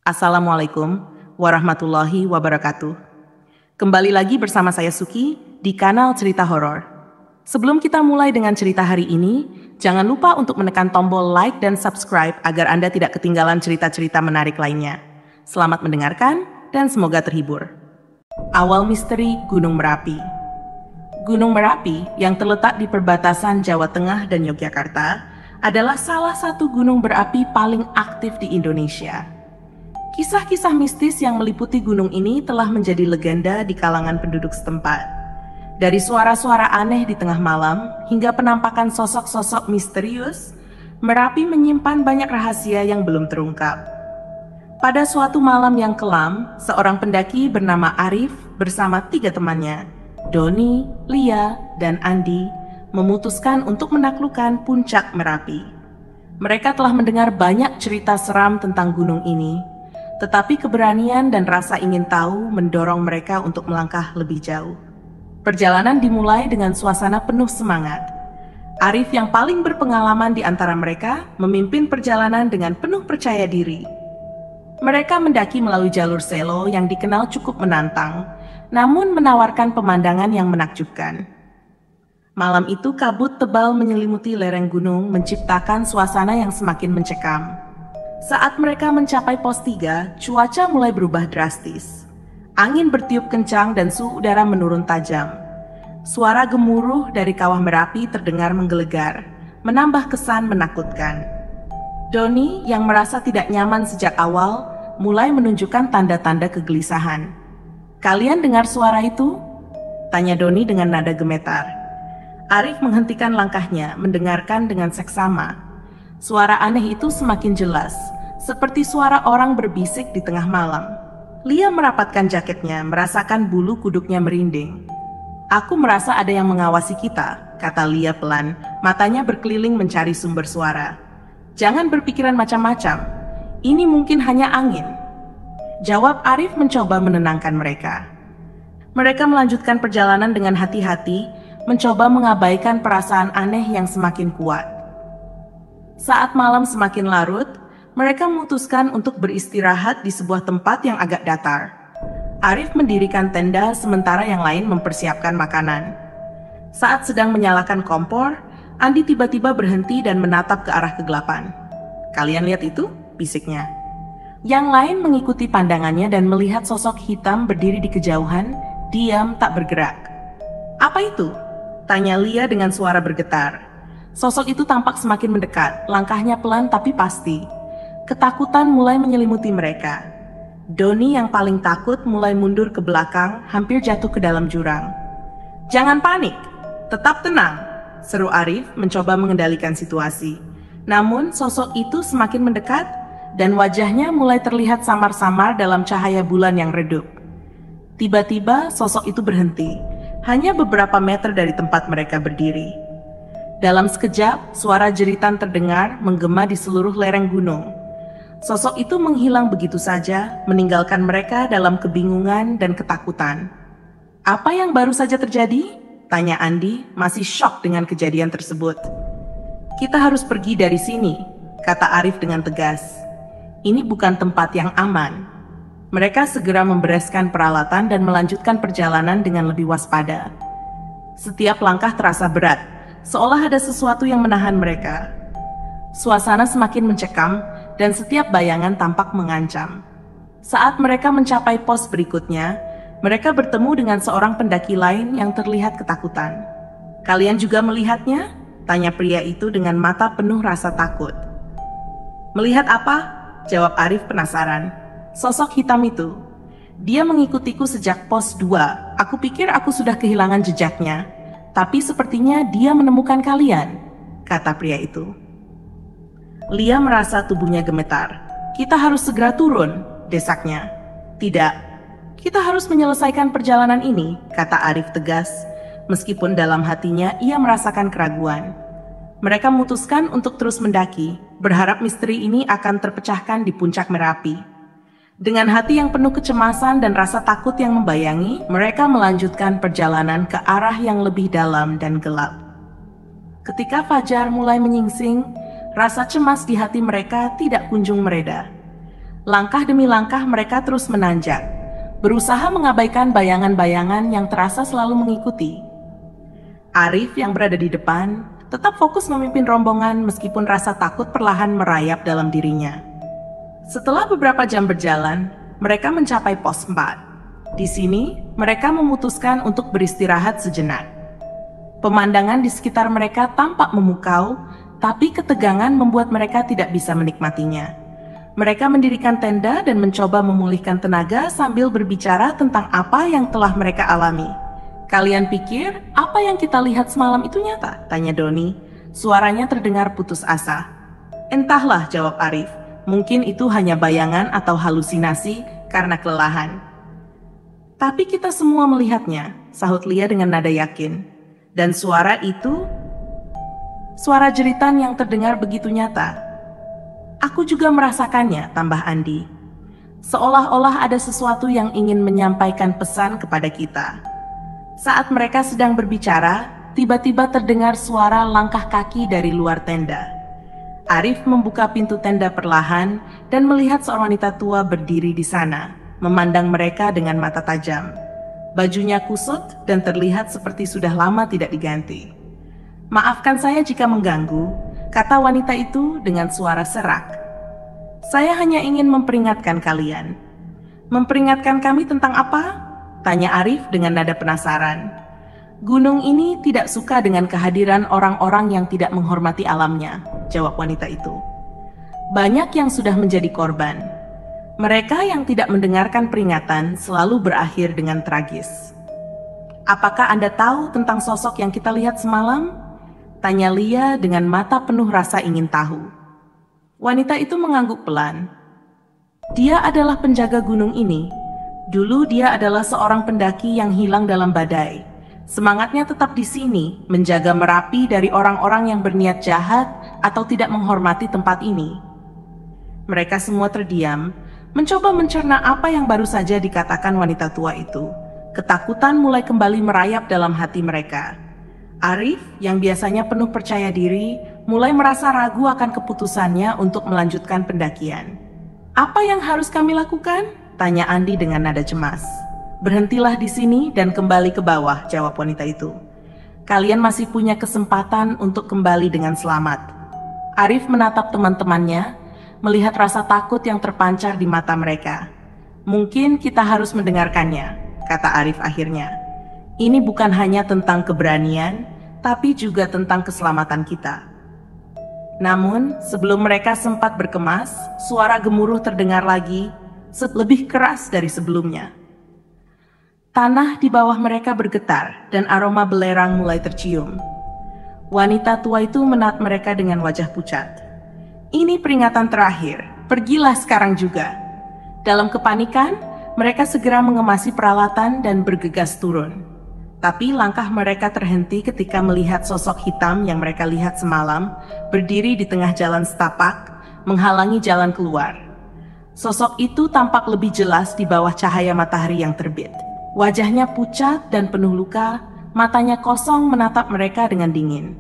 Assalamualaikum warahmatullahi wabarakatuh. Kembali lagi bersama saya Suki di kanal Cerita Horor. Sebelum kita mulai dengan cerita hari ini, jangan lupa untuk menekan tombol like dan subscribe agar Anda tidak ketinggalan cerita-cerita menarik lainnya. Selamat mendengarkan dan semoga terhibur. Awal misteri Gunung Merapi. Gunung Merapi yang terletak di perbatasan Jawa Tengah dan Yogyakarta adalah salah satu gunung berapi paling aktif di Indonesia. Kisah-kisah mistis yang meliputi gunung ini telah menjadi legenda di kalangan penduduk setempat. Dari suara-suara aneh di tengah malam hingga penampakan sosok-sosok misterius, Merapi menyimpan banyak rahasia yang belum terungkap. Pada suatu malam yang kelam, seorang pendaki bernama Arif bersama 3 temannya, Doni, Lia, dan Andi, memutuskan untuk menaklukkan puncak Merapi. Mereka telah mendengar banyak cerita seram tentang gunung ini, tetapi keberanian dan rasa ingin tahu mendorong mereka untuk melangkah lebih jauh. Perjalanan dimulai dengan suasana penuh semangat. Arif yang paling berpengalaman di antara mereka memimpin perjalanan dengan penuh percaya diri. Mereka mendaki melalui jalur selo yang dikenal cukup menantang, namun menawarkan pemandangan yang menakjubkan. Malam itu kabut tebal menyelimuti lereng gunung menciptakan suasana yang semakin mencekam. Saat mereka mencapai pos 3, cuaca mulai berubah drastis. Angin bertiup kencang dan suhu udara menurun tajam. Suara gemuruh dari kawah Merapi terdengar menggelegar, menambah kesan menakutkan. Doni yang merasa tidak nyaman sejak awal, mulai menunjukkan tanda-tanda kegelisahan. "Kalian dengar suara itu?" tanya Doni dengan nada gemetar. Arif menghentikan langkahnya, mendengarkan dengan seksama. Suara aneh itu semakin jelas, seperti suara orang berbisik di tengah malam. Lia merapatkan jaketnya, merasakan bulu kuduknya merinding. "Aku merasa ada yang mengawasi kita," kata Lia pelan, matanya berkeliling mencari sumber suara. "Jangan berpikiran macam-macam, ini mungkin hanya angin," jawab Arif mencoba menenangkan mereka. Mereka melanjutkan perjalanan dengan hati-hati, mencoba mengabaikan perasaan aneh yang semakin kuat. Saat malam semakin larut, mereka memutuskan untuk beristirahat di sebuah tempat yang agak datar. Arif mendirikan tenda sementara yang lain mempersiapkan makanan. Saat sedang menyalakan kompor, Andi tiba-tiba berhenti dan menatap ke arah kegelapan. "Kalian lihat itu?" bisiknya. Yang lain mengikuti pandangannya dan melihat sosok hitam berdiri di kejauhan, diam tak bergerak. "Apa itu?" tanya Lia dengan suara bergetar. Sosok itu tampak semakin mendekat, langkahnya pelan tapi pasti. Ketakutan mulai menyelimuti mereka. Doni yang paling takut mulai mundur ke belakang, hampir jatuh ke dalam jurang. "Jangan panik, tetap tenang," seru Arif mencoba mengendalikan situasi. Namun sosok itu semakin mendekat dan wajahnya mulai terlihat samar-samar dalam cahaya bulan yang redup. Tiba-tiba sosok itu berhenti, hanya beberapa meter dari tempat mereka berdiri. Dalam sekejap, suara jeritan terdengar menggema di seluruh lereng gunung. Sosok itu menghilang begitu saja, meninggalkan mereka dalam kebingungan dan ketakutan. "Apa yang baru saja terjadi?" tanya Andi, masih syok dengan kejadian tersebut. "Kita harus pergi dari sini," kata Arif dengan tegas. "Ini bukan tempat yang aman." Mereka segera membereskan peralatan dan melanjutkan perjalanan dengan lebih waspada. Setiap langkah terasa berat, seolah ada sesuatu yang menahan mereka. Suasana semakin mencekam dan setiap bayangan tampak mengancam. Saat mereka mencapai pos berikutnya, mereka bertemu dengan seorang pendaki lain yang terlihat ketakutan. "Kalian juga melihatnya?" tanya pria itu dengan mata penuh rasa takut. "Melihat apa?" jawab Arif penasaran. "Sosok hitam itu. Dia mengikutiku sejak pos 2. Aku pikir aku sudah kehilangan jejaknya. Tapi sepertinya dia menemukan kalian," kata pria itu. Lia merasa tubuhnya gemetar. "Kita harus segera turun," desaknya. "Tidak, kita harus menyelesaikan perjalanan ini," kata Arif tegas, meskipun dalam hatinya ia merasakan keraguan. Mereka memutuskan untuk terus mendaki, berharap misteri ini akan terpecahkan di puncak Merapi. Dengan hati yang penuh kecemasan dan rasa takut yang membayangi, mereka melanjutkan perjalanan ke arah yang lebih dalam dan gelap. Ketika fajar mulai menyingsing, rasa cemas di hati mereka tidak kunjung mereda. Langkah demi langkah mereka terus menanjak, berusaha mengabaikan bayangan-bayangan yang terasa selalu mengikuti. Arif yang berada di depan tetap fokus memimpin rombongan meskipun rasa takut perlahan merayap dalam dirinya. Setelah beberapa jam berjalan, mereka mencapai pos 4. Di sini, mereka memutuskan untuk beristirahat sejenak. Pemandangan di sekitar mereka tampak memukau, tapi ketegangan membuat mereka tidak bisa menikmatinya. Mereka mendirikan tenda dan mencoba memulihkan tenaga sambil berbicara tentang apa yang telah mereka alami. "Kalian pikir apa yang kita lihat semalam itu nyata?" tanya Doni. Suaranya terdengar putus asa. "Entahlah," jawab Arif. "Mungkin itu hanya bayangan atau halusinasi karena kelelahan." "Tapi kita semua melihatnya," sahut Lia dengan nada yakin. Dan suara itu, suara jeritan yang terdengar begitu nyata. "Aku juga merasakannya," tambah Andi. Seolah-olah ada sesuatu yang ingin menyampaikan pesan kepada kita. Saat mereka sedang berbicara, tiba-tiba terdengar suara langkah kaki dari luar tenda. Arif membuka pintu tenda perlahan dan melihat seorang wanita tua berdiri di sana, memandang mereka dengan mata tajam. Bajunya kusut dan terlihat seperti sudah lama tidak diganti. "Maafkan saya jika mengganggu," kata wanita itu dengan suara serak. "Saya hanya ingin memperingatkan kalian." "Memperingatkan kami tentang apa?" tanya Arif dengan nada penasaran. "Gunung ini tidak suka dengan kehadiran orang-orang yang tidak menghormati alamnya," jawab wanita itu. "Banyak yang sudah menjadi korban. Mereka yang tidak mendengarkan peringatan selalu berakhir dengan tragis." "Apakah Anda tahu tentang sosok yang kita lihat semalam?" tanya Lia dengan mata penuh rasa ingin tahu. Wanita itu mengangguk pelan. "Dia adalah penjaga gunung ini. Dulu dia adalah seorang pendaki yang hilang dalam badai. Semangatnya tetap di sini, menjaga Merapi dari orang-orang yang berniat jahat atau tidak menghormati tempat ini." Mereka semua terdiam, mencoba mencerna apa yang baru saja dikatakan wanita tua itu. Ketakutan mulai kembali merayap dalam hati mereka. Arif, yang biasanya penuh percaya diri, mulai merasa ragu akan keputusannya untuk melanjutkan pendakian. "Apa yang harus kami lakukan?" tanya Andi dengan nada cemas. "Berhentilah di sini dan kembali ke bawah," jawab wanita itu. "Kalian masih punya kesempatan untuk kembali dengan selamat." Arif menatap teman-temannya, melihat rasa takut yang terpancar di mata mereka. "Mungkin kita harus mendengarkannya," kata Arif akhirnya. "Ini bukan hanya tentang keberanian, tapi juga tentang keselamatan kita." Namun, sebelum mereka sempat berkemas, suara gemuruh terdengar lagi, lebih keras dari sebelumnya. Tanah di bawah mereka bergetar dan aroma belerang mulai tercium. Wanita tua itu menatap mereka dengan wajah pucat. "Ini peringatan terakhir, pergilah sekarang juga." Dalam kepanikan, mereka segera mengemasi peralatan dan bergegas turun. Tapi langkah mereka terhenti ketika melihat sosok hitam yang mereka lihat semalam berdiri di tengah jalan setapak, menghalangi jalan keluar. Sosok itu tampak lebih jelas di bawah cahaya matahari yang terbit. Wajahnya pucat dan penuh luka, matanya kosong menatap mereka dengan dingin.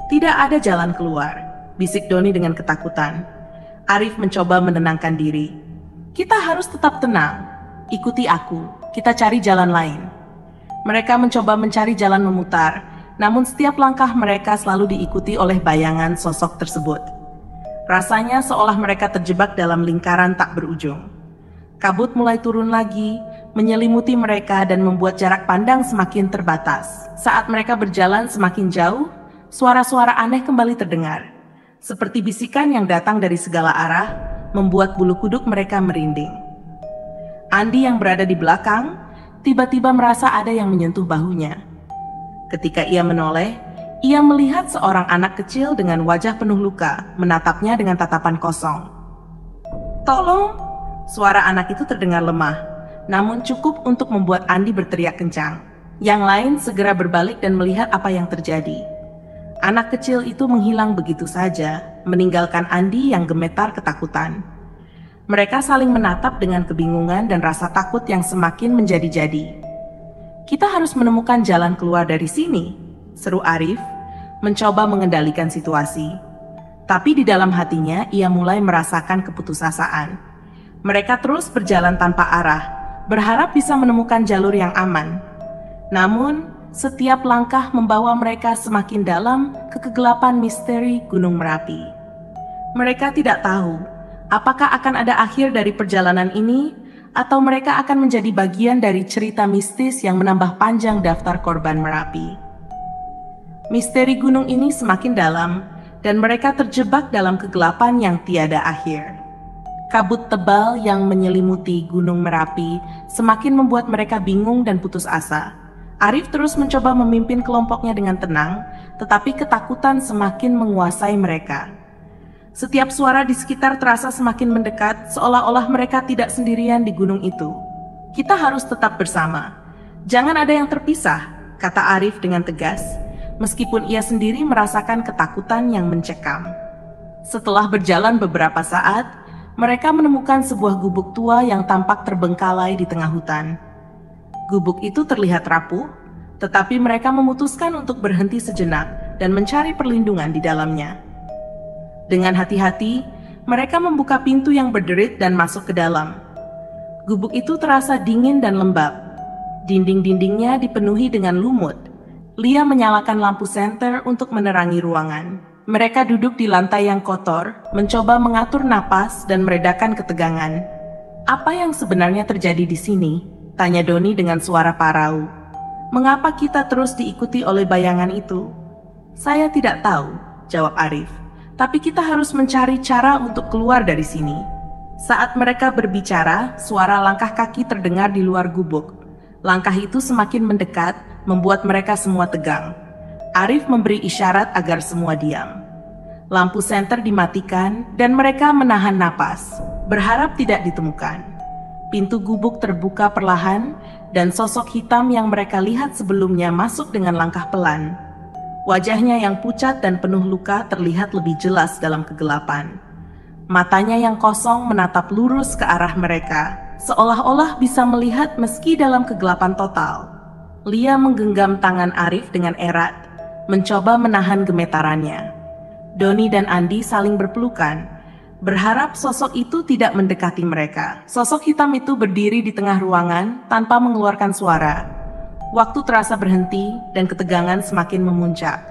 "Tidak ada jalan keluar," bisik Doni dengan ketakutan. Arif mencoba menenangkan diri. "Kita harus tetap tenang. Ikuti aku, kita cari jalan lain." Mereka mencoba mencari jalan memutar, namun setiap langkah mereka selalu diikuti oleh bayangan sosok tersebut. Rasanya seolah mereka terjebak dalam lingkaran tak berujung. Kabut mulai turun lagi, menyelimuti mereka dan membuat jarak pandang semakin terbatas. Saat mereka berjalan semakin jauh, suara-suara aneh kembali terdengar. Seperti bisikan yang datang dari segala arah, membuat bulu kuduk mereka merinding. Andi yang berada di belakang, tiba-tiba merasa ada yang menyentuh bahunya. Ketika ia menoleh, ia melihat seorang anak kecil dengan wajah penuh luka, menatapnya dengan tatapan kosong. "Tolong!" Suara anak itu terdengar lemah, namun cukup untuk membuat Andi berteriak kencang. Yang lain segera berbalik dan melihat apa yang terjadi. Anak kecil itu menghilang begitu saja, meninggalkan Andi yang gemetar ketakutan. Mereka saling menatap dengan kebingungan dan rasa takut yang semakin menjadi-jadi. "Kita harus menemukan jalan keluar dari sini," seru Arif, mencoba mengendalikan situasi. Tapi di dalam hatinya ia mulai merasakan keputusasaan. Mereka terus berjalan tanpa arah, berharap bisa menemukan jalur yang aman. Namun, setiap langkah membawa mereka semakin dalam ke kegelapan misteri Gunung Merapi. Mereka tidak tahu apakah akan ada akhir dari perjalanan ini, atau mereka akan menjadi bagian dari cerita mistis yang menambah panjang daftar korban Merapi. Misteri gunung ini semakin dalam, dan mereka terjebak dalam kegelapan yang tiada akhir. Kabut tebal yang menyelimuti Gunung Merapi semakin membuat mereka bingung dan putus asa. Arif terus mencoba memimpin kelompoknya dengan tenang, tetapi ketakutan semakin menguasai mereka. Setiap suara di sekitar terasa semakin mendekat, seolah-olah mereka tidak sendirian di gunung itu. Kita harus tetap bersama. Jangan ada yang terpisah, kata Arif dengan tegas, meskipun ia sendiri merasakan ketakutan yang mencekam. Setelah berjalan beberapa saat, mereka menemukan sebuah gubuk tua yang tampak terbengkalai di tengah hutan. Gubuk itu terlihat rapuh, tetapi mereka memutuskan untuk berhenti sejenak dan mencari perlindungan di dalamnya. Dengan hati-hati, mereka membuka pintu yang berderit dan masuk ke dalam. Gubuk itu terasa dingin dan lembab. Dinding-dindingnya dipenuhi dengan lumut. Lia menyalakan lampu senter untuk menerangi ruangan. Mereka duduk di lantai yang kotor, mencoba mengatur napas dan meredakan ketegangan. Apa yang sebenarnya terjadi di sini? Tanya Doni dengan suara parau. Mengapa kita terus diikuti oleh bayangan itu? Saya tidak tahu, jawab Arif. Tapi kita harus mencari cara untuk keluar dari sini. Saat mereka berbicara, suara langkah kaki terdengar di luar gubuk. Langkah itu semakin mendekat, membuat mereka semua tegang. Arif memberi isyarat agar semua diam. Lampu senter dimatikan dan mereka menahan napas, berharap tidak ditemukan. Pintu gubuk terbuka perlahan dan sosok hitam yang mereka lihat sebelumnya masuk dengan langkah pelan. Wajahnya yang pucat dan penuh luka terlihat lebih jelas dalam kegelapan. Matanya yang kosong menatap lurus ke arah mereka, seolah-olah bisa melihat meski dalam kegelapan total. Lia menggenggam tangan Arif dengan erat, mencoba menahan gemetarannya. Doni dan Andi saling berpelukan, berharap sosok itu tidak mendekati mereka. Sosok hitam itu berdiri di tengah ruangan tanpa mengeluarkan suara. Waktu terasa berhenti dan ketegangan semakin memuncak.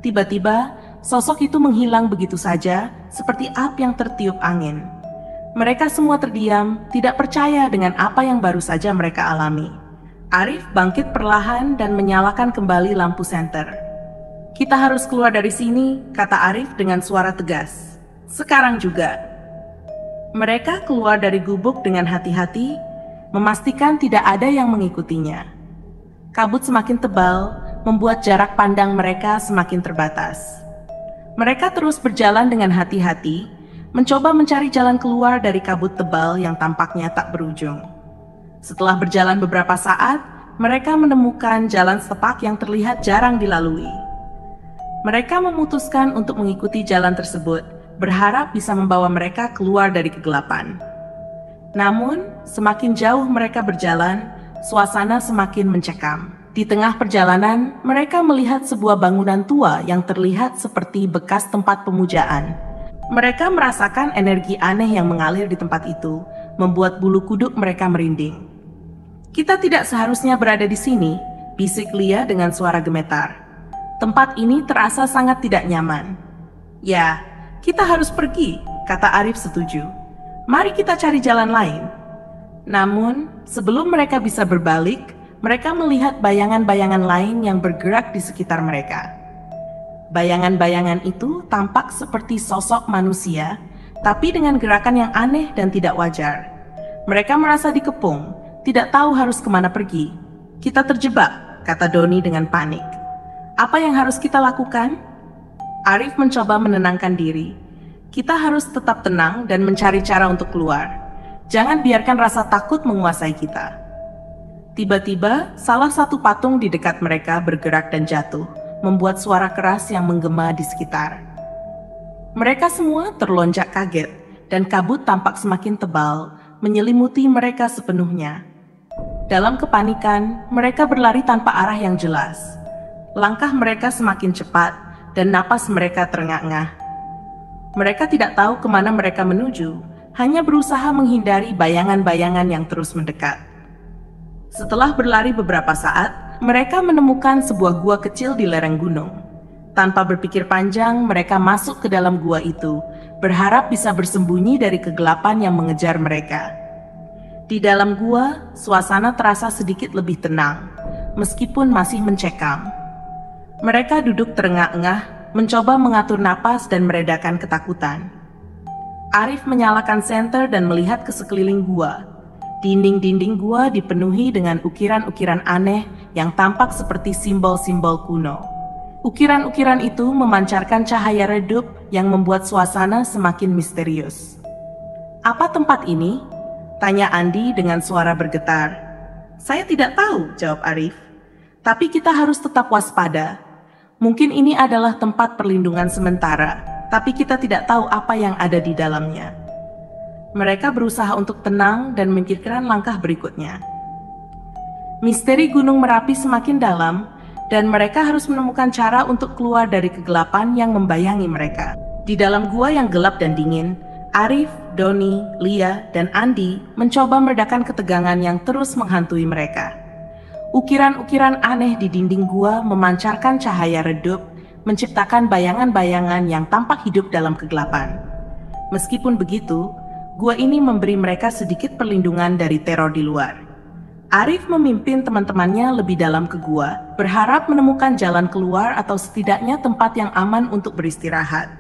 Tiba-tiba, sosok itu menghilang begitu saja, seperti api yang tertiup angin. Mereka semua terdiam, tidak percaya dengan apa yang baru saja mereka alami. Arif bangkit perlahan dan menyalakan kembali lampu senter. Kita harus keluar dari sini, kata Arif dengan suara tegas. Sekarang juga. Mereka keluar dari gubuk dengan hati-hati, memastikan tidak ada yang mengikutinya. Kabut semakin tebal, membuat jarak pandang mereka semakin terbatas. Mereka terus berjalan dengan hati-hati, mencoba mencari jalan keluar dari kabut tebal yang tampaknya tak berujung. Setelah berjalan beberapa saat, mereka menemukan jalan setapak yang terlihat jarang dilalui. Mereka memutuskan untuk mengikuti jalan tersebut, berharap bisa membawa mereka keluar dari kegelapan. Namun, semakin jauh mereka berjalan, suasana semakin mencekam. Di tengah perjalanan, mereka melihat sebuah bangunan tua yang terlihat seperti bekas tempat pemujaan. Mereka merasakan energi aneh yang mengalir di tempat itu, membuat bulu kuduk mereka merinding. Kita tidak seharusnya berada di sini, bisik Lia dengan suara gemetar. Tempat ini terasa sangat tidak nyaman. Ya, kita harus pergi, kata Arif setuju. Mari kita cari jalan lain. Namun, sebelum mereka bisa berbalik, mereka melihat bayangan-bayangan lain yang bergerak di sekitar mereka. Bayangan-bayangan itu tampak seperti sosok manusia, tapi dengan gerakan yang aneh dan tidak wajar. Mereka merasa dikepung, tidak tahu harus kemana pergi. Kita terjebak, kata Doni dengan panik. Apa yang harus kita lakukan? Arif mencoba menenangkan diri. Kita harus tetap tenang dan mencari cara untuk keluar. Jangan biarkan rasa takut menguasai kita. Tiba-tiba, salah satu patung di dekat mereka bergerak dan jatuh, membuat suara keras yang menggema di sekitar. Mereka semua terlonjak kaget, dan kabut tampak semakin tebal, menyelimuti mereka sepenuhnya. Dalam kepanikan, mereka berlari tanpa arah yang jelas. Langkah mereka semakin cepat, dan napas mereka terengah-engah. Mereka tidak tahu kemana mereka menuju, hanya berusaha menghindari bayangan-bayangan yang terus mendekat. Setelah berlari beberapa saat, mereka menemukan sebuah gua kecil di lereng gunung. Tanpa berpikir panjang, mereka masuk ke dalam gua itu, berharap bisa bersembunyi dari kegelapan yang mengejar mereka. Di dalam gua, suasana terasa sedikit lebih tenang, meskipun masih mencekam. Mereka duduk terengah-engah, mencoba mengatur napas dan meredakan ketakutan. Arif menyalakan senter dan melihat ke sekeliling gua. Dinding-dinding gua dipenuhi dengan ukiran-ukiran aneh yang tampak seperti simbol-simbol kuno. Ukiran-ukiran itu memancarkan cahaya redup yang membuat suasana semakin misterius. "Apa tempat ini?" tanya Andi dengan suara bergetar. "Saya tidak tahu," jawab Arif. "Tapi kita harus tetap waspada. Mungkin ini adalah tempat perlindungan sementara, tapi kita tidak tahu apa yang ada di dalamnya." Mereka berusaha untuk tenang dan memikirkan langkah berikutnya. Misteri Gunung Merapi semakin dalam, dan mereka harus menemukan cara untuk keluar dari kegelapan yang membayangi mereka. Di dalam gua yang gelap dan dingin, Arif, Doni, Lia, dan Andi mencoba meredakan ketegangan yang terus menghantui mereka. Ukiran-ukiran aneh di dinding gua memancarkan cahaya redup, menciptakan bayangan-bayangan yang tampak hidup dalam kegelapan. Meskipun begitu, gua ini memberi mereka sedikit perlindungan dari teror di luar. Arif memimpin teman-temannya lebih dalam ke gua, berharap menemukan jalan keluar atau setidaknya tempat yang aman untuk beristirahat.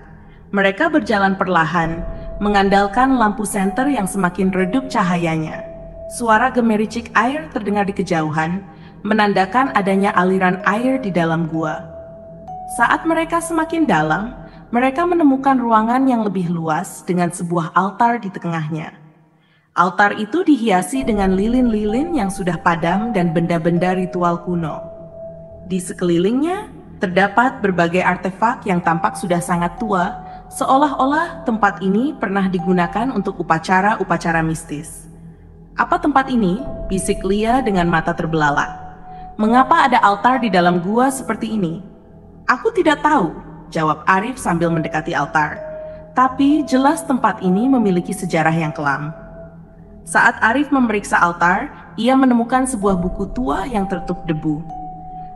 Mereka berjalan perlahan, mengandalkan lampu senter yang semakin redup cahayanya. Suara gemericik air terdengar di kejauhan, menandakan adanya aliran air di dalam gua. Saat mereka semakin dalam, mereka menemukan ruangan yang lebih luas dengan sebuah altar di tengahnya. Altar itu dihiasi dengan lilin-lilin yang sudah padam dan benda-benda ritual kuno. Di sekelilingnya, terdapat berbagai artefak yang tampak sudah sangat tua, seolah-olah tempat ini pernah digunakan untuk upacara-upacara mistis. "Apa tempat ini?" bisik Lia dengan mata terbelalak. "Mengapa ada altar di dalam gua seperti ini?" "Aku tidak tahu," jawab Arif sambil mendekati altar. "Tapi jelas tempat ini memiliki sejarah yang kelam." Saat Arif memeriksa altar, ia menemukan sebuah buku tua yang tertutup debu.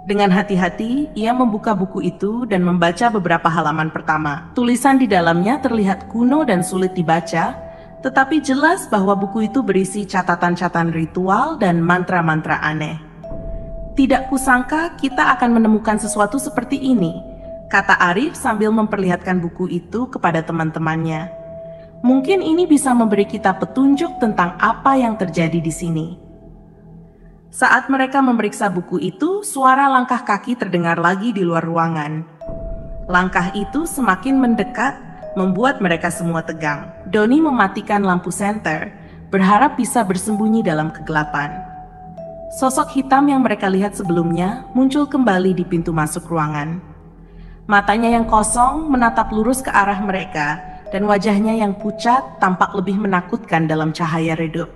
Dengan hati-hati, ia membuka buku itu dan membaca beberapa halaman pertama. Tulisan di dalamnya terlihat kuno dan sulit dibaca, tetapi jelas bahwa buku itu berisi catatan-catatan ritual dan mantra-mantra aneh. "Tidak kusangka kita akan menemukan sesuatu seperti ini," kata Arif sambil memperlihatkan buku itu kepada teman-temannya. "Mungkin ini bisa memberi kita petunjuk tentang apa yang terjadi di sini." Saat mereka memeriksa buku itu, suara langkah kaki terdengar lagi di luar ruangan. Langkah itu semakin mendekat, membuat mereka semua tegang. Doni mematikan lampu senter, berharap bisa bersembunyi dalam kegelapan. Sosok hitam yang mereka lihat sebelumnya muncul kembali di pintu masuk ruangan. Matanya yang kosong menatap lurus ke arah mereka, dan wajahnya yang pucat tampak lebih menakutkan dalam cahaya redup.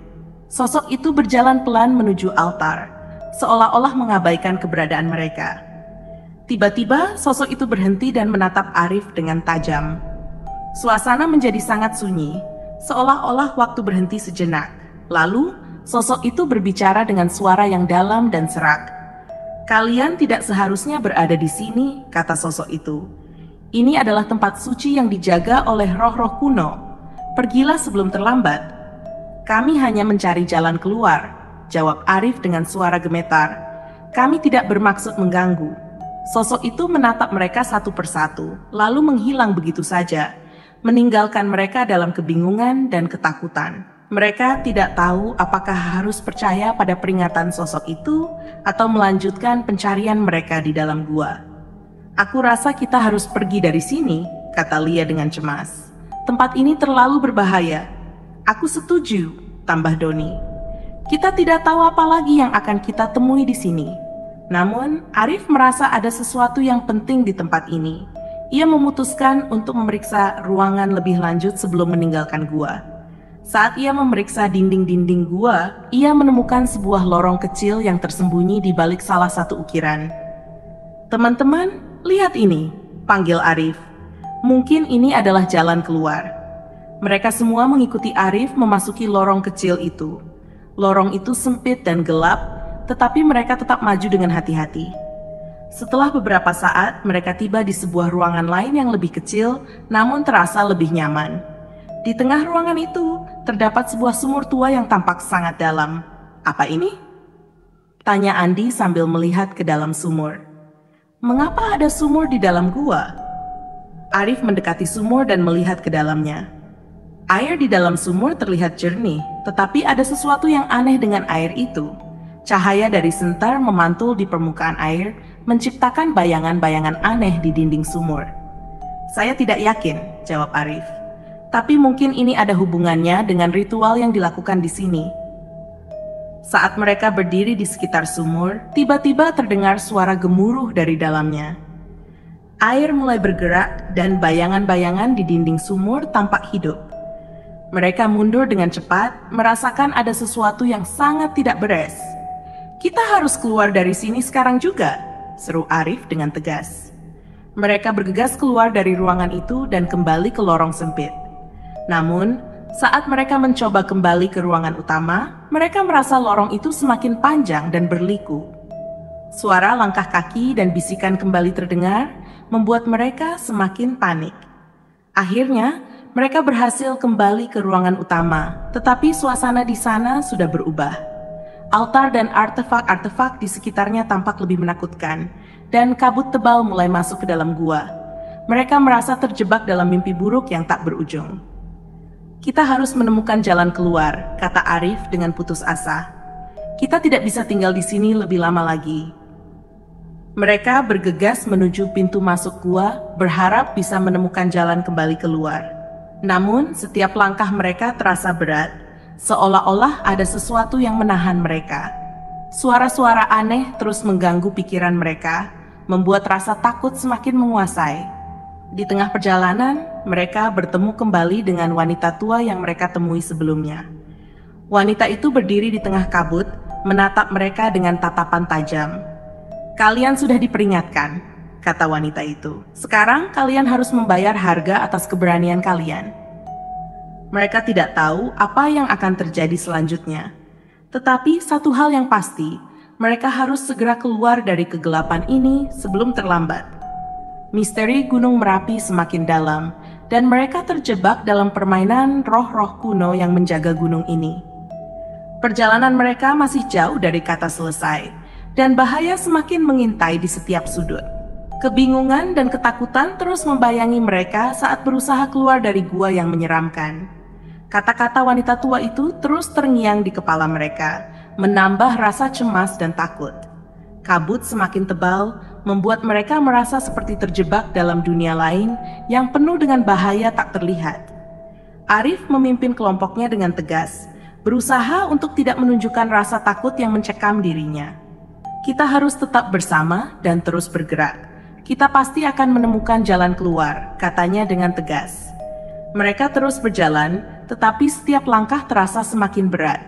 Sosok itu berjalan pelan menuju altar, seolah-olah mengabaikan keberadaan mereka. Tiba-tiba, sosok itu berhenti dan menatap Arif dengan tajam. Suasana menjadi sangat sunyi, seolah-olah waktu berhenti sejenak. Lalu, sosok itu berbicara dengan suara yang dalam dan serak. "Kalian tidak seharusnya berada di sini," kata sosok itu. "Ini adalah tempat suci yang dijaga oleh roh-roh kuno. Pergilah sebelum terlambat." "Kami hanya mencari jalan keluar," jawab Arif dengan suara gemetar. "Kami tidak bermaksud mengganggu." Sosok itu menatap mereka satu persatu, lalu menghilang begitu saja, meninggalkan mereka dalam kebingungan dan ketakutan. Mereka tidak tahu apakah harus percaya pada peringatan sosok itu atau melanjutkan pencarian mereka di dalam gua. "Aku rasa kita harus pergi dari sini," kata Lia dengan cemas. "Tempat ini terlalu berbahaya." "Aku setuju," tambah Doni. "Kita tidak tahu apa lagi yang akan kita temui di sini." Namun, Arif merasa ada sesuatu yang penting di tempat ini. Ia memutuskan untuk memeriksa ruangan lebih lanjut sebelum meninggalkan gua. Saat ia memeriksa dinding-dinding gua, ia menemukan sebuah lorong kecil yang tersembunyi di balik salah satu ukiran. "Teman-teman, lihat ini," panggil Arif. "Mungkin ini adalah jalan keluar." Mereka semua mengikuti Arif memasuki lorong kecil itu. Lorong itu sempit dan gelap, tetapi mereka tetap maju dengan hati-hati. Setelah beberapa saat, mereka tiba di sebuah ruangan lain yang lebih kecil, namun terasa lebih nyaman. Di tengah ruangan itu, terdapat sebuah sumur tua yang tampak sangat dalam. Apa ini? Tanya Andi sambil melihat ke dalam sumur. Mengapa ada sumur di dalam gua? Arif mendekati sumur dan melihat ke dalamnya. Air di dalam sumur terlihat jernih, tetapi ada sesuatu yang aneh dengan air itu. Cahaya dari sentar memantul di permukaan air, menciptakan bayangan-bayangan aneh di dinding sumur. Saya tidak yakin, jawab Arif. Tapi mungkin ini ada hubungannya dengan ritual yang dilakukan di sini. Saat mereka berdiri di sekitar sumur, tiba-tiba terdengar suara gemuruh dari dalamnya. Air mulai bergerak dan bayangan-bayangan di dinding sumur tampak hidup. Mereka mundur dengan cepat, merasakan ada sesuatu yang sangat tidak beres. Kita harus keluar dari sini sekarang juga, seru Arif dengan tegas. Mereka bergegas keluar dari ruangan itu dan kembali ke lorong sempit. Namun, saat mereka mencoba kembali ke ruangan utama, mereka merasa lorong itu semakin panjang dan berliku. Suara langkah kaki dan bisikan kembali terdengar, membuat mereka semakin panik. Akhirnya, mereka berhasil kembali ke ruangan utama, tetapi suasana di sana sudah berubah. Altar dan artefak-artefak di sekitarnya tampak lebih menakutkan, dan kabut tebal mulai masuk ke dalam gua. Mereka merasa terjebak dalam mimpi buruk yang tak berujung. Kita harus menemukan jalan keluar, kata Arif dengan putus asa. Kita tidak bisa tinggal di sini lebih lama lagi. Mereka bergegas menuju pintu masuk gua, berharap bisa menemukan jalan kembali keluar. Namun, setiap langkah mereka terasa berat, seolah-olah ada sesuatu yang menahan mereka. Suara-suara aneh terus mengganggu pikiran mereka, membuat rasa takut semakin menguasai. Di tengah perjalanan, mereka bertemu kembali dengan wanita tua yang mereka temui sebelumnya. Wanita itu berdiri di tengah kabut, menatap mereka dengan tatapan tajam. Kalian sudah diperingatkan, kata wanita itu. Sekarang kalian harus membayar harga atas keberanian kalian. Mereka tidak tahu apa yang akan terjadi selanjutnya. Tetapi satu hal yang pasti, mereka harus segera keluar dari kegelapan ini sebelum terlambat. Misteri Gunung Merapi semakin dalam, dan mereka terjebak dalam permainan roh-roh kuno yang menjaga gunung ini. Perjalanan mereka masih jauh dari kata selesai, dan bahaya semakin mengintai di setiap sudut. Kebingungan dan ketakutan terus membayangi mereka saat berusaha keluar dari gua yang menyeramkan. Kata-kata wanita tua itu terus terngiang di kepala mereka, menambah rasa cemas dan takut. Kabut semakin tebal, membuat mereka merasa seperti terjebak dalam dunia lain yang penuh dengan bahaya tak terlihat. Arif memimpin kelompoknya dengan tegas, berusaha untuk tidak menunjukkan rasa takut yang mencekam dirinya. Kita harus tetap bersama dan terus bergerak. Kita pasti akan menemukan jalan keluar, katanya dengan tegas. Mereka terus berjalan, tetapi setiap langkah terasa semakin berat.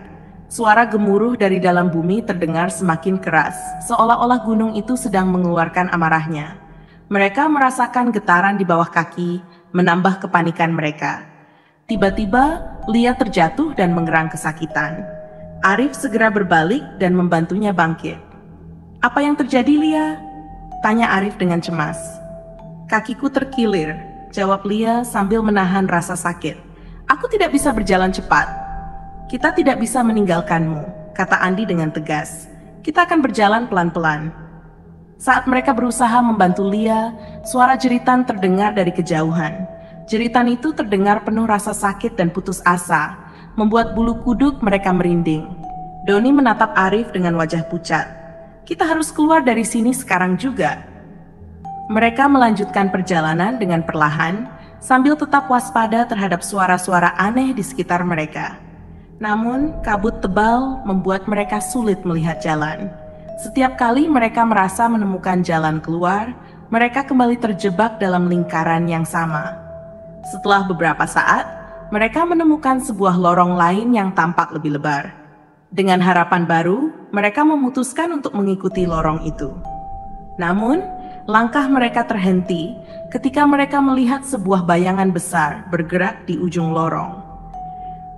Suara gemuruh dari dalam bumi terdengar semakin keras, seolah-olah gunung itu sedang mengeluarkan amarahnya. Mereka merasakan getaran di bawah kaki, menambah kepanikan mereka. Tiba-tiba, Lia terjatuh dan mengerang kesakitan. Arif segera berbalik dan membantunya bangkit. Apa yang terjadi, Lia? Tanya Arif dengan cemas. Kakiku terkilir, jawab Lia sambil menahan rasa sakit. Aku tidak bisa berjalan cepat. Kita tidak bisa meninggalkanmu, kata Andi dengan tegas. Kita akan berjalan pelan-pelan. Saat mereka berusaha membantu Lia, suara jeritan terdengar dari kejauhan. Jeritan itu terdengar penuh rasa sakit dan putus asa, membuat bulu kuduk mereka merinding. Doni menatap Arif dengan wajah pucat. Kita harus keluar dari sini sekarang juga. Mereka melanjutkan perjalanan dengan perlahan, sambil tetap waspada terhadap suara-suara aneh di sekitar mereka. Namun, kabut tebal membuat mereka sulit melihat jalan. Setiap kali mereka merasa menemukan jalan keluar, mereka kembali terjebak dalam lingkaran yang sama. Setelah beberapa saat, mereka menemukan sebuah lorong lain yang tampak lebih lebar. Dengan harapan baru, mereka memutuskan untuk mengikuti lorong itu. Namun, Langkah mereka terhenti ketika mereka melihat sebuah bayangan besar bergerak di ujung lorong.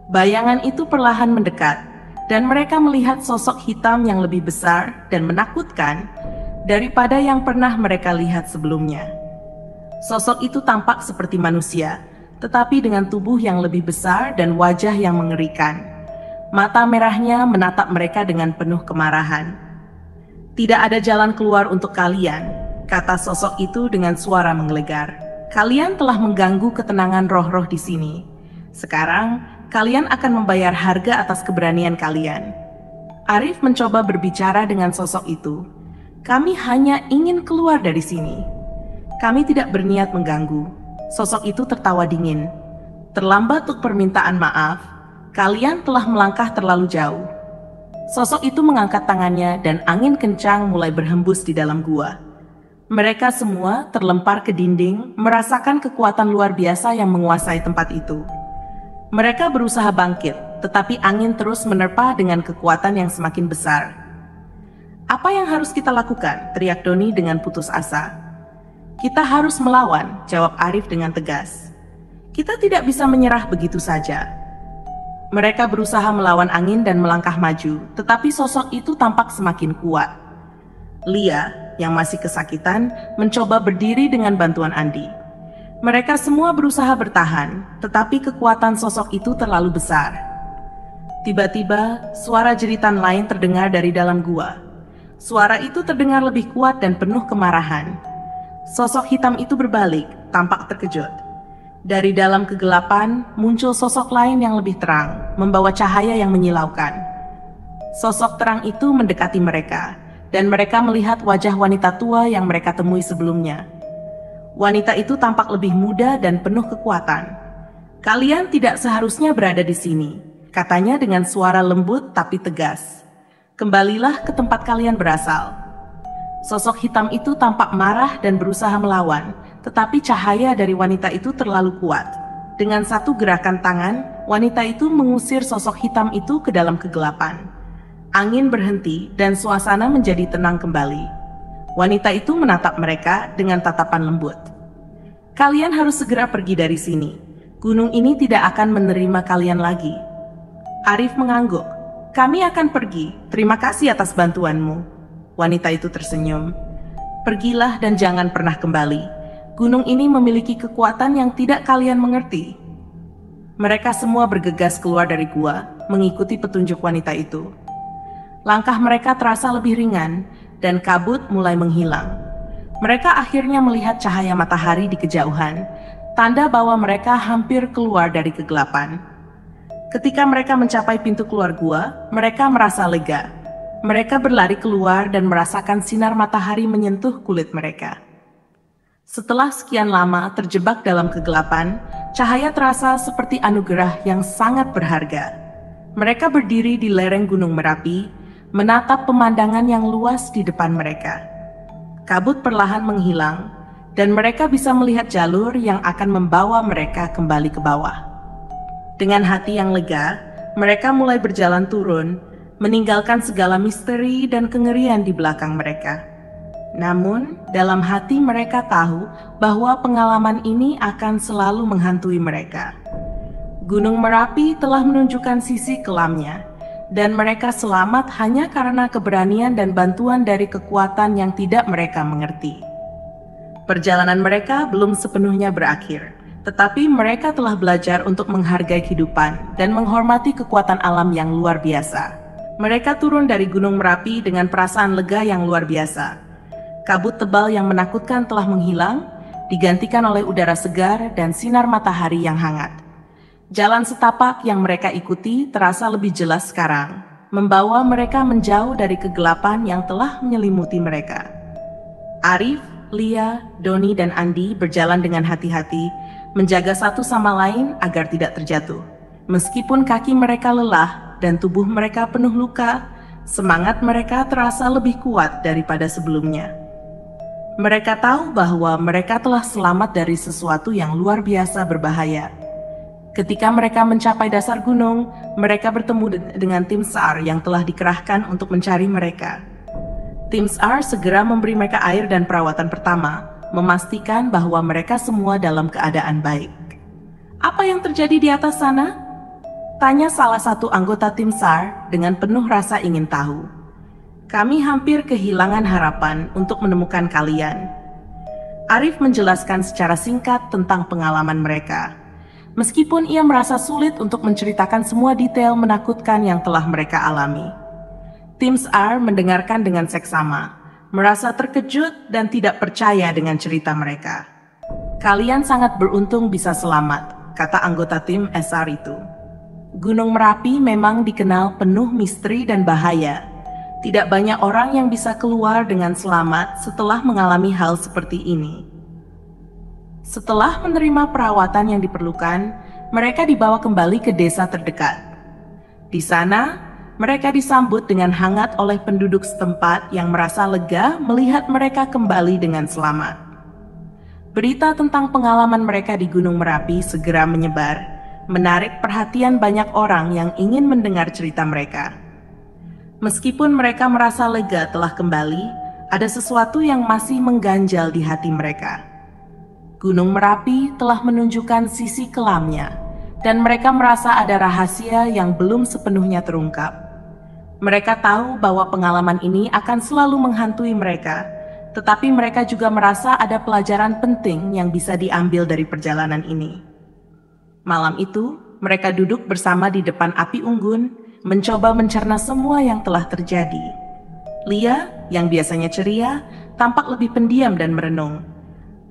Bayangan itu perlahan mendekat, dan mereka melihat sosok hitam yang lebih besar dan menakutkan daripada yang pernah mereka lihat sebelumnya. Sosok itu tampak seperti manusia, tetapi dengan tubuh yang lebih besar dan wajah yang mengerikan. Mata merahnya menatap mereka dengan penuh kemarahan. "Tidak ada jalan keluar untuk kalian," kata sosok itu dengan suara menggelegar. "Kalian telah mengganggu ketenangan roh-roh di sini. Sekarang, kalian akan membayar harga atas keberanian kalian." Arif mencoba berbicara dengan sosok itu. "Kami hanya ingin keluar dari sini. Kami tidak berniat mengganggu." Sosok itu tertawa dingin. "Terlambat untuk permintaan maaf. Kalian telah melangkah terlalu jauh." Sosok itu mengangkat tangannya dan angin kencang mulai berhembus di dalam gua. Mereka semua terlempar ke dinding, merasakan kekuatan luar biasa yang menguasai tempat itu. Mereka berusaha bangkit, tetapi angin terus menerpa dengan kekuatan yang semakin besar. "Apa yang harus kita lakukan?" teriak Doni dengan putus asa. "Kita harus melawan," jawab Arif dengan tegas. "Kita tidak bisa menyerah begitu saja." Mereka berusaha melawan angin dan melangkah maju, tetapi sosok itu tampak semakin kuat. Lia, yang masih kesakitan, mencoba berdiri dengan bantuan Andi. Mereka semua berusaha bertahan, tetapi kekuatan sosok itu terlalu besar. Tiba-tiba, suara jeritan lain terdengar dari dalam gua. Suara itu terdengar lebih kuat dan penuh kemarahan. Sosok hitam itu berbalik, tampak terkejut. Dari dalam kegelapan, muncul sosok lain yang lebih terang, membawa cahaya yang menyilaukan. Sosok terang itu mendekati mereka, dan mereka melihat wajah wanita tua yang mereka temui sebelumnya. Wanita itu tampak lebih muda dan penuh kekuatan. "Kalian tidak seharusnya berada di sini," katanya dengan suara lembut tapi tegas. "Kembalilah ke tempat kalian berasal." Sosok hitam itu tampak marah dan berusaha melawan, tetapi cahaya dari wanita itu terlalu kuat. Dengan satu gerakan tangan, wanita itu mengusir sosok hitam itu ke dalam kegelapan. Angin berhenti dan suasana menjadi tenang kembali. Wanita itu menatap mereka dengan tatapan lembut. "Kalian harus segera pergi dari sini. Gunung ini tidak akan menerima kalian lagi." Arif mengangguk. "Kami akan pergi. Terima kasih atas bantuanmu." Wanita itu tersenyum. "Pergilah dan jangan pernah kembali. Gunung ini memiliki kekuatan yang tidak kalian mengerti." Mereka semua bergegas keluar dari gua, mengikuti petunjuk wanita itu. Langkah mereka terasa lebih ringan, dan kabut mulai menghilang. Mereka akhirnya melihat cahaya matahari di kejauhan, tanda bahwa mereka hampir keluar dari kegelapan. Ketika mereka mencapai pintu keluar gua, mereka merasa lega. Mereka berlari keluar dan merasakan sinar matahari menyentuh kulit mereka. Setelah sekian lama terjebak dalam kegelapan, cahaya terasa seperti anugerah yang sangat berharga. Mereka berdiri di lereng Gunung Merapi, menatap pemandangan yang luas di depan mereka. Kabut perlahan menghilang, dan mereka bisa melihat jalur yang akan membawa mereka kembali ke bawah. Dengan hati yang lega, mereka mulai berjalan turun, meninggalkan segala misteri dan kengerian di belakang mereka. Namun, dalam hati mereka tahu bahwa pengalaman ini akan selalu menghantui mereka. Gunung Merapi telah menunjukkan sisi kelamnya, dan mereka selamat hanya karena keberanian dan bantuan dari kekuatan yang tidak mereka mengerti. Perjalanan mereka belum sepenuhnya berakhir, tetapi mereka telah belajar untuk menghargai kehidupan dan menghormati kekuatan alam yang luar biasa. Mereka turun dari Gunung Merapi dengan perasaan lega yang luar biasa. Kabut tebal yang menakutkan telah menghilang, digantikan oleh udara segar dan sinar matahari yang hangat. Jalan setapak yang mereka ikuti terasa lebih jelas sekarang, membawa mereka menjauh dari kegelapan yang telah menyelimuti mereka. Arif, Lia, Doni, dan Andi berjalan dengan hati-hati, menjaga satu sama lain agar tidak terjatuh. Meskipun kaki mereka lelah dan tubuh mereka penuh luka, semangat mereka terasa lebih kuat daripada sebelumnya. Mereka tahu bahwa mereka telah selamat dari sesuatu yang luar biasa berbahaya. Ketika mereka mencapai dasar gunung, mereka bertemu dengan tim SAR yang telah dikerahkan untuk mencari mereka. Tim SAR segera memberi mereka air dan perawatan pertama, memastikan bahwa mereka semua dalam keadaan baik. "Apa yang terjadi di atas sana?" tanya salah satu anggota tim SAR dengan penuh rasa ingin tahu. "Kami hampir kehilangan harapan untuk menemukan kalian." Arif menjelaskan secara singkat tentang pengalaman mereka. Meskipun ia merasa sulit untuk menceritakan semua detail menakutkan yang telah mereka alami. Tim SAR mendengarkan dengan seksama, merasa terkejut dan tidak percaya dengan cerita mereka. "Kalian sangat beruntung bisa selamat," kata anggota tim SAR itu. Gunung Merapi memang dikenal penuh misteri dan bahaya. Tidak banyak orang yang bisa keluar dengan selamat setelah mengalami hal seperti ini. Setelah menerima perawatan yang diperlukan, mereka dibawa kembali ke desa terdekat. Di sana, mereka disambut dengan hangat oleh penduduk setempat yang merasa lega melihat mereka kembali dengan selamat. Berita tentang pengalaman mereka di Gunung Merapi segera menyebar, menarik perhatian banyak orang yang ingin mendengar cerita mereka. Meskipun mereka merasa lega telah kembali, ada sesuatu yang masih mengganjal di hati mereka. Gunung Merapi telah menunjukkan sisi kelamnya, dan mereka merasa ada rahasia yang belum sepenuhnya terungkap. Mereka tahu bahwa pengalaman ini akan selalu menghantui mereka, tetapi mereka juga merasa ada pelajaran penting yang bisa diambil dari perjalanan ini. Malam itu, mereka duduk bersama di depan api unggun, mencoba mencerna semua yang telah terjadi. Lia, yang biasanya ceria, tampak lebih pendiam dan merenung.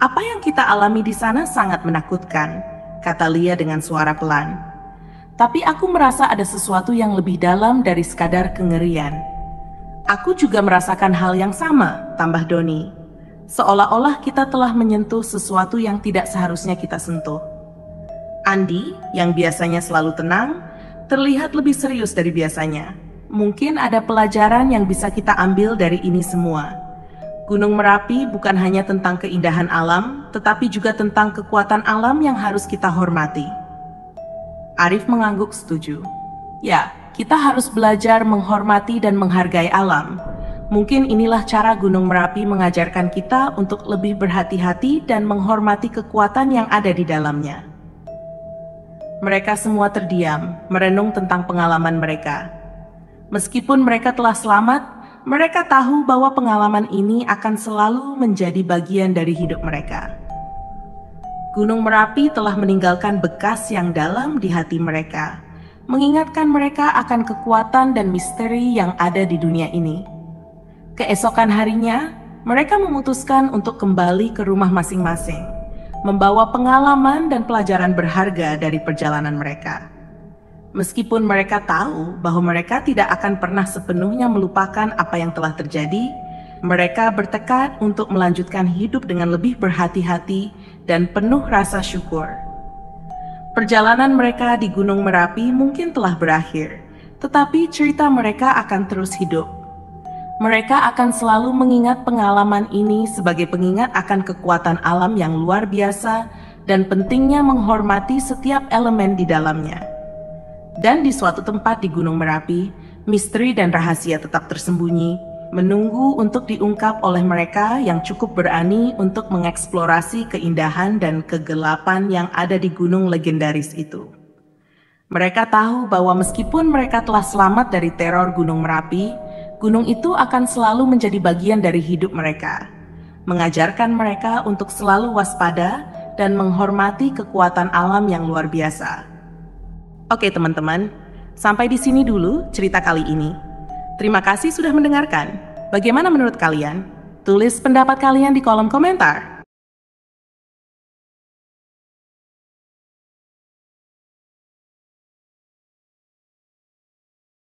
"Apa yang kita alami di sana sangat menakutkan," kata Lia dengan suara pelan. "Tapi aku merasa ada sesuatu yang lebih dalam dari sekadar kengerian." "Aku juga merasakan hal yang sama," tambah Doni. "Seolah-olah kita telah menyentuh sesuatu yang tidak seharusnya kita sentuh." Andi, yang biasanya selalu tenang, terlihat lebih serius dari biasanya. "Mungkin ada pelajaran yang bisa kita ambil dari ini semua. Gunung Merapi bukan hanya tentang keindahan alam, tetapi juga tentang kekuatan alam yang harus kita hormati." Arif mengangguk setuju. "Ya, kita harus belajar menghormati dan menghargai alam. Mungkin inilah cara Gunung Merapi mengajarkan kita untuk lebih berhati-hati dan menghormati kekuatan yang ada di dalamnya." Mereka semua terdiam, merenung tentang pengalaman mereka. Meskipun mereka telah selamat, mereka tahu bahwa pengalaman ini akan selalu menjadi bagian dari hidup mereka. Gunung Merapi telah meninggalkan bekas yang dalam di hati mereka, mengingatkan mereka akan kekuatan dan misteri yang ada di dunia ini. Keesokan harinya, mereka memutuskan untuk kembali ke rumah masing-masing, membawa pengalaman dan pelajaran berharga dari perjalanan mereka. Meskipun mereka tahu bahwa mereka tidak akan pernah sepenuhnya melupakan apa yang telah terjadi, mereka bertekad untuk melanjutkan hidup dengan lebih berhati-hati dan penuh rasa syukur. Perjalanan mereka di Gunung Merapi mungkin telah berakhir, tetapi cerita mereka akan terus hidup. Mereka akan selalu mengingat pengalaman ini sebagai pengingat akan kekuatan alam yang luar biasa dan pentingnya menghormati setiap elemen di dalamnya. Dan di suatu tempat di Gunung Merapi, misteri dan rahasia tetap tersembunyi, menunggu untuk diungkap oleh mereka yang cukup berani untuk mengeksplorasi keindahan dan kegelapan yang ada di gunung legendaris itu. Mereka tahu bahwa meskipun mereka telah selamat dari teror Gunung Merapi, gunung itu akan selalu menjadi bagian dari hidup mereka, mengajarkan mereka untuk selalu waspada dan menghormati kekuatan alam yang luar biasa. Oke teman-teman, sampai di sini dulu cerita kali ini. Terima kasih sudah mendengarkan. Bagaimana menurut kalian? Tulis pendapat kalian di kolom komentar.